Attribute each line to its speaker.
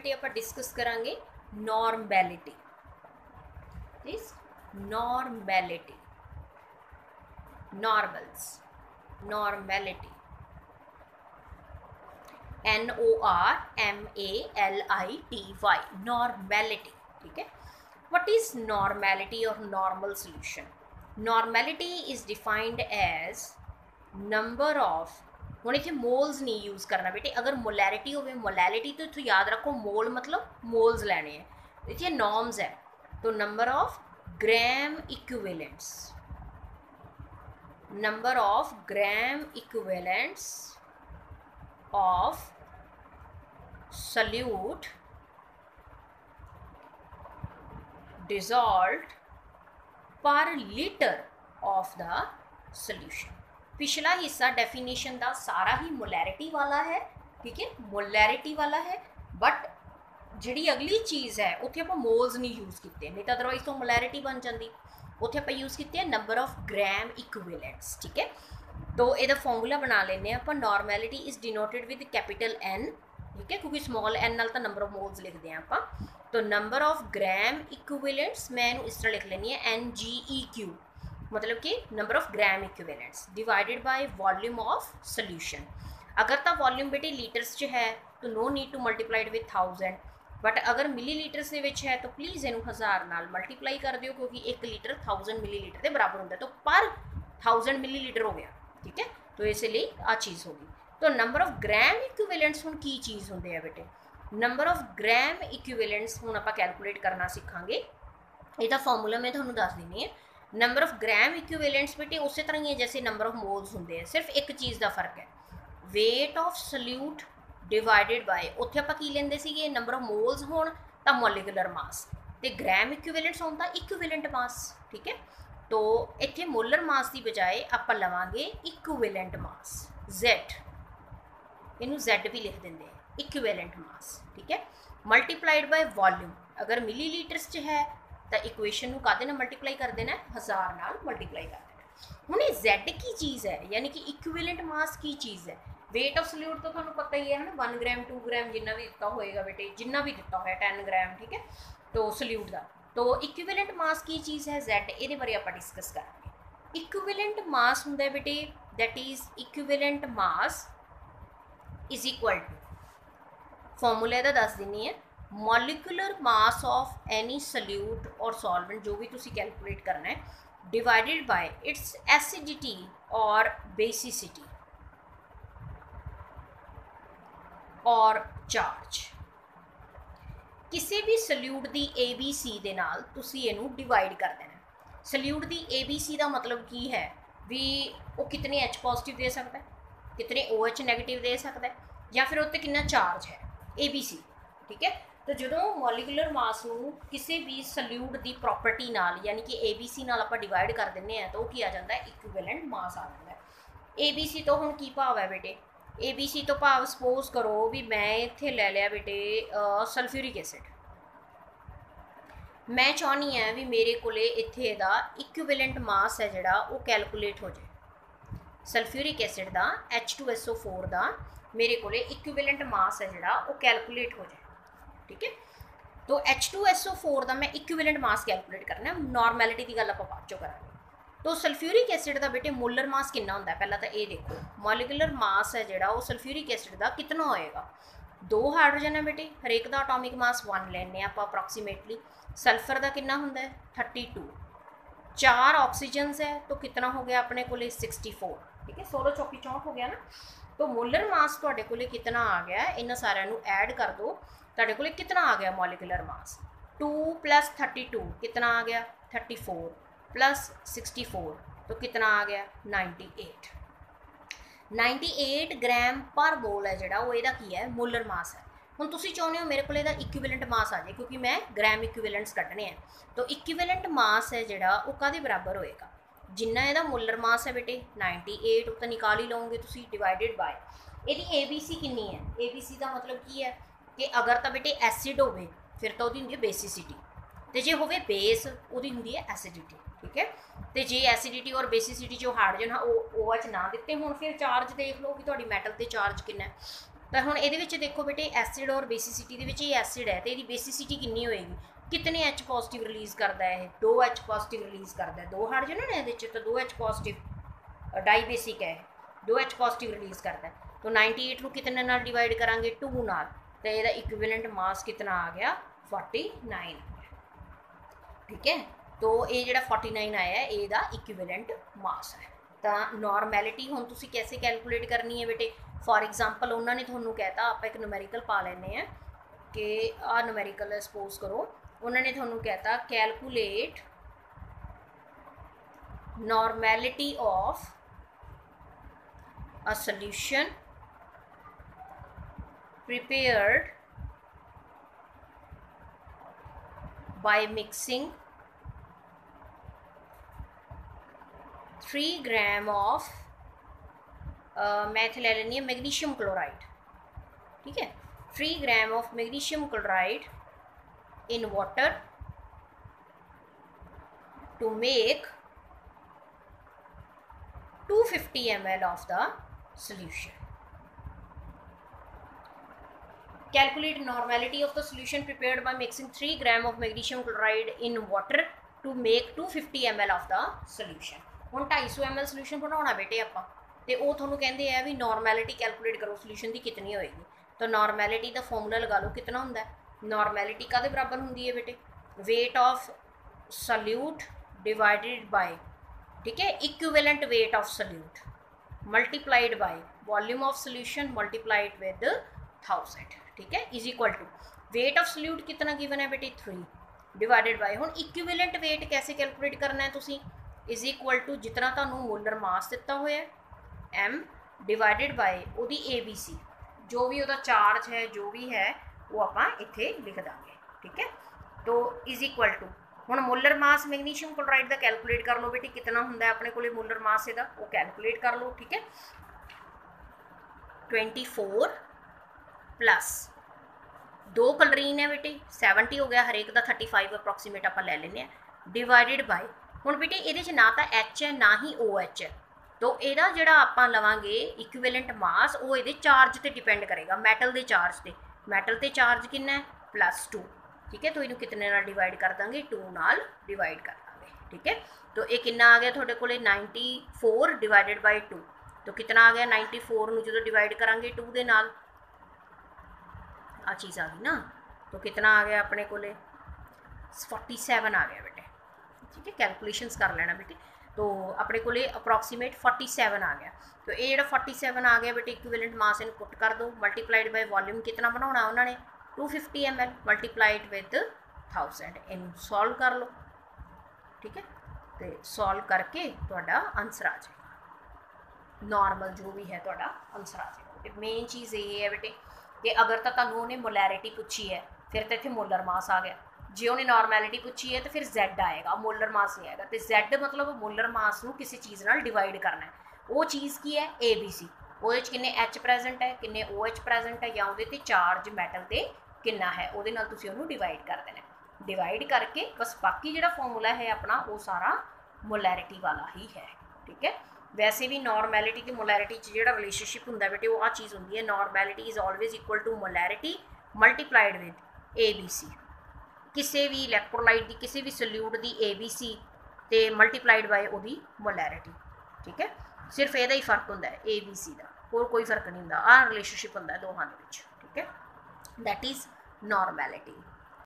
Speaker 1: बेटे आप डिस्कस करांगे normality. Please normality, normals, normality, NORMALITY, normality. ठीक है, what is normality or normal solution? Normality is defined as number of, ਹੁਣ इतने मोल्स नहीं यूज़ करना बेटे, अगर मोलैरिटी हो मोलैलिटी तो इतों याद रखो मोल मतलब मोल्स लेने हैं, इतने नॉर्म्स है तो number of gram equivalents, number of gram equivalents of solute dissolved per liter of the solution। पिछला हिस्सा डेफिनेशन का सारा ही मोलैरिटी वाला है, ठीक है, मोलैरिटी वाला है, बट जी अगली चीज़ है उत्थे आप मोल्स नहीं यूज़ किए, नहीं तो अदरवाइज तो मोलैरिटी बन जाती, उत्थे आप यूज़ किए नंबर ऑफ ग्राम इक्विवेलेंट्स। ठीक है, तो यदा फॉर्मूला बना लेने आप, normality is denoted with capital N, ठीक है, क्योंकि स्मॉल n नाल तो नंबर ऑफ मोल्स लिखते हैं आप, तो नंबर ऑफ ग्राम इक्विवेलेंट्स मैं इस तरह लिख लेनी है NGEQ, मतलब कि number of gram equivalents divided by volume of solution. अगर तो वॉल्यूम बेटे लीटर्स च है तो no need to multiplied with 1000, but अगर मिलीलीटर्स के विच है तो प्लीज़ इनू 1000 नाल मल्टीप्लाई कर दियो, क्योंकि 1 लीटर 1000 मिलीलीटर के बराबर होंगे, तो पर 1000 मिलीलीटर हो गया। ठीक है, तो इसलिए आ चीज़ होगी। तो नंबर ऑफ ग्राम इक्विवेलेंट्स हुण की चीज़ होंगे है बेटे, नंबर ऑफ ग्राम इक्विवेलेंट्स हुण आपां कैलकुलेट करना सीखांगे। इसका फॉर्मूला मैं तुहानूं दस देनी है। नंबर ऑफ ग्राम इक्विवेलेंट्स बेटे उस तरह ही है जैसे नंबर ऑफ मोल्स होंगे हैं, सिर्फ एक चीज़ का फर्क है, wait of solute divided by, उत्थे आपां की लैंदे सीगे नंबर ऑफ मोल्स होण तां मॉलिक्यूलर मास, ते ग्राम इक्विवेलेंट्स होण तां इक्विवेलेंट मास। ठीक है, तो इत्थे मोलर मास की बजाय आप लवांगे इक्विवेलेंट मास Z, इनू Z भी लिख देंगे इक्विवेलेंट मास। ठीक है, मल्टीप्लाइड बाय वॉल्यूम, अगर मिलीलीटर्स च है तो इक्वेशन कादे नाल मल्टीप्लाई कर देना है, 1000 नाल मल्टीप्लाई कर देना। हुण ये Z की चीज़ है, यानी कि इक्विवेलेंट मास की चीज़ है। वेट ऑफ सल्यूट तो तुहानूं पता ही है ना, 1 ग्राम 2 ग्राम जिन्ना भी दिता होएगा बेटे, जिन्ना भी दिता होया 10 ग्राम, ठीक है, तो सल्यूट का, तो इक्विवेलेंट मास की चीज़ है Z, ये बारे आप डिस्कस करेंगे। इक्विवेलेंट मास होंगे बेटे, that is equivalent mass is equal to, formula इहदा दस देनी है, molecular mass of any solute और सॉल्वेंट जो भी तुसी कैलकुलेट करना है, डिवाइडेड बाय इट्स एसिडिटी और बेसिसिटी और चार्ज। किसी भी सल्यूट की ABC दे नाल तुसी इनू डिवाइड कर देना। सल्यूट की ABC का मतलब की है भी वो कितने H पॉजिटिव दे सकता है, कितने OH नैगेटिव दे सकता है, या फिर उत्ते कितना चार्ज है, ABC। ठीक है, तो जो मॉलिक्यूलर मास नू किसी भी सल्यूट की प्रॉपर्टी नाल यानी कि ABC नाल आपां डिवाइड कर देने हैं तो की आ जाता है इक्विवेलेंट मास आ जाता है। ABC तो हुण की भाव है बेटे, ABC तो भाव सपोज करो भी मैं इत्थे ले लिया बेटे सल्फ्यूरिक एसिड, मैं चाहनी है भी मेरे को इत्थे इहदा इक्विवेलेंट मास है जिहड़ा वो कैलकुलेट हो जाए, सल्फ्यूरिक एसिड का H2SO4 का मेरे को इक्विवेलेंट मास है जिहड़ा वो कैलकुलेट हो जाए। ठीक है, तो H2SO4 का मैं इक्विवेलेंट मास कैलकुलेट करना, नॉर्मैलिटी की गल आपां बाद चों करांगे। तो सल्फ्यूरिक एसिड का बेटे मोलर मास कितना होंदा है, पहला तो ये देखो, मॉलिक्यूलर मास है जिहड़ा वो सल्फ्यूरिक एसिड का कितना होएगा, 2 हाइड्रोजन है बेटे, हरेक का एटॉमिक मास 1 लेने आप अप्रॉक्सीमेटली। सल्फर का कितना होंदा है 32, 4 ऑक्सीजनस है तो कितना हो गया अपने को 64। ठीक है, 16 चौकी 64 हो गया ना, तो मोलर मास तुहाडे कोले कितना आ गया, इन्हां सारिਆਂ ਨੂੰ ऐड कर दो, तुहाडे कोले कितना आ गया मॉलिक्यूलर मास, 2 + 32 कितना आ गया 34 + 64 तो कितना आ गया 98। 98 ग्राम पर मोल है जिहड़ा वो इहदा की है मोलर मास है। हुण तुसीं चाहुंदे हो मेरे को इहदा इक्विवेलेंट मास आ जाए, क्योंकि मैं ग्राम इक्विवेलेंट्स कढने हैं, तो इक्विवेलेंट मास है जिहड़ा वो काहदे बराबर होएगा, जिन्ना इहदा मोलर मास है बेटे 98 तो निकाल ही लओगे तुसीं, डिवाइडेड बाय इहदी ABC कितनी है, ABC का मतलब की है कि अगर तो बेटे एसिड होवे फिर तो होंदी है बेसिसिटी, तो जे होवे बेस उहदी हुंदी है एसिडिटी। ठीक है, तो जे एसिडिटी और बेसिसिटी जो हाइड्रोजन OH ना दिते होण फिर चार्ज देख लो कि तुहाडी मैटल ते चार्ज कितना है, तो हुण इहदे विच देखो बेटे एसिड और बेसिसिटी दे विच ये एसिड है तो ये बेसिसिटी कितनी होएगी, कितने एच पॉजिटिव रिलीज़ करता है, 2 एच पॉजिटिव रिलीज़ करता है, 2 हाइड्रोजन है इहदे विच तो 2 एच पॉजिटिव डाई बेसिक है 2 एच पॉजिटिव रिलीज़ करता है। तो 98 ਨੂੰ कितने नाल डिवाइड करांगे 2 नाल, तो ਇਹਦਾ इक्विवेलेंट मास कितना आ गया 49, ठीक है। तो ये ਜਿਹੜਾ 49 आया है ਇਹਦਾ इक्विवेलेंट मास है। तो नॉर्मैलिटी हुण तुसीं कैसे कैलकुलेट करनी है बेटे, फॉर एग्जाम्पल उन्होंने तुहानूं कहता आप एक न्यूमेरिकल पा लैने हैं कि आ न्यूमेरिकल सपोज करो उन्होंने तुहानूं कहता calculate normality of a solution prepared by mixing 3 gram of मैं इत्थे ले लैनी है मैग्नीशियम क्लोराइड, ठीक है, 3 ग्राम of magnesium chloride in water to make 250 ml of the solution. Calculate normality of the solution prepared by mixing 3 gram of magnesium chloride in water to make 250 ml of the solution. ਹੁਣ 250 ml solution बनाना बेटे आपां ते ਉਹ ਤੁਹਾਨੂੰ ਕਹਿੰਦੇ ਆ ਵੀ normality calculate करो solution ਦੀ कितनी होएगी। तो normality ਦਾ formula लगा लो कितना ਹੁੰਦਾ है। normality कादे बराबर ਹੁੰਦੀ है बेटे, weight of solute divided by, ठीक है, equivalent weight of solute multiplied by volume of solution multiplied with 1000, ठीक है, is equal to weight of solute कितना गिवन है बेटे 3 डिवाइडेड बाय, हुण इक्विवेलेंट वेट कैसे कैलकुलेट करना है तुसीं, इज इक्वल टू जितना तुहानूं मोलर मास दिता होया एम डिवाइडेड बाय उहदी ABC, जो भी उहदा चार्ज है जो भी है वो आपां इत्थे लिख दांगे, ठीक है। तो इज इक्वल टू हुण मोलर मास मैग्नीशियम क्लोराइड का कैलकुलेट कर लो बेटे कितना हुंदा है अपने कोले मोलर मास इहदा वो कैलकुलेट कर लो, ठीक है। 24 प्लस 2 क्लोरीन है बेटे 70 हो गया, हरेक का 35 अप्रोक्सीमेट आप ले लेने डिवाइडेड बाय, हुण बेटे ये ना तो एच है ना ही OH है, तो यदा जोड़ा आप लवांगे इक्विवेलेंट मास वो ये चार्ज पर डिपेंड करेगा, मैटल के चार्ज पर, मैटल के चार्ज कितना है +2, ठीक है। तो इनू कितने नाल डिवाइड कर देंगे 2 नाल डिवाइड कर देंगे, ठीक है। तो ये कितना आ गया थोड़े को 94 डिवाइडेड बाय 2, तो कितना आ गया 94 नू जो डिवाइड करांगे 2 दे नाल आ चीज़ आ गई ना, तो कितना आ गया अपने को 47 आ गया बेटे, ठीक है, कैलकुलेशंस कर लेना बेटे। तो अपने को अप्रोक्सीमेट 47 आ गया, तो ये जो 47 आ गया बेटे इक्विवेलेंट मास इन पुट कर दो मल्टीप्लाइड बाय वॉल्यूम कितना बनाना उन्होंने 250 ml multiplied with 1000, in solve कर लो, ठीक है। तो सॉल्व करके तुहाडा आंसर आ जाएगा, नॉर्मल जो भी है तुहाडा आंसर आ जाएगा। मेन चीज़ ये है बेटे कि अगर तो तुहानूं उन्हें मोलैरिटी पूछी है फिर तो इत्थे मोलर मास आ गया, जे उन्हें नॉर्मैलिटी पूछी है तो फिर Z आएगा, मोलर मास नहीं आएगा। तो Z मतलब मोलर मास नूं किसी चीज़ नाल डिवाइड करना है, वो चीज़ की है ABC, वो किन्ने H प्रेजेंट है किन्ने OH प्रेजेंट है या वो चार्ज मैटल से कितना है वो तुसीं उहनूं डिवाइड कर देना, डिवाइड करके बस बाकी जिहड़ा फॉर्मूला है अपना वो सारा मोलैरिटी वाला ही है, ठीक है। वैसे भी नॉर्मैलिटी की मोलैरिटी जिहड़ा रिलेशनशिप हुंदा बेटे वो आ चीज़ हुंदी है, normality is always equal to molarity multiplied with ABC, किसी भी इलैक्ट्रोलाइट की किसी भी सल्यूट की ABC ते मल्टीप्लाइड बाय उहदी मोलैरिटी, ठीक है। सिर्फ ਇਹਦਾ ही फर्क होंदा है ABC का, होर कोई फर्क नहीं होंदा, आ रिलेशनशिप होंदा है दोहां दे विच, ठीक है, दैट इज़ नॉर्मैलिटी।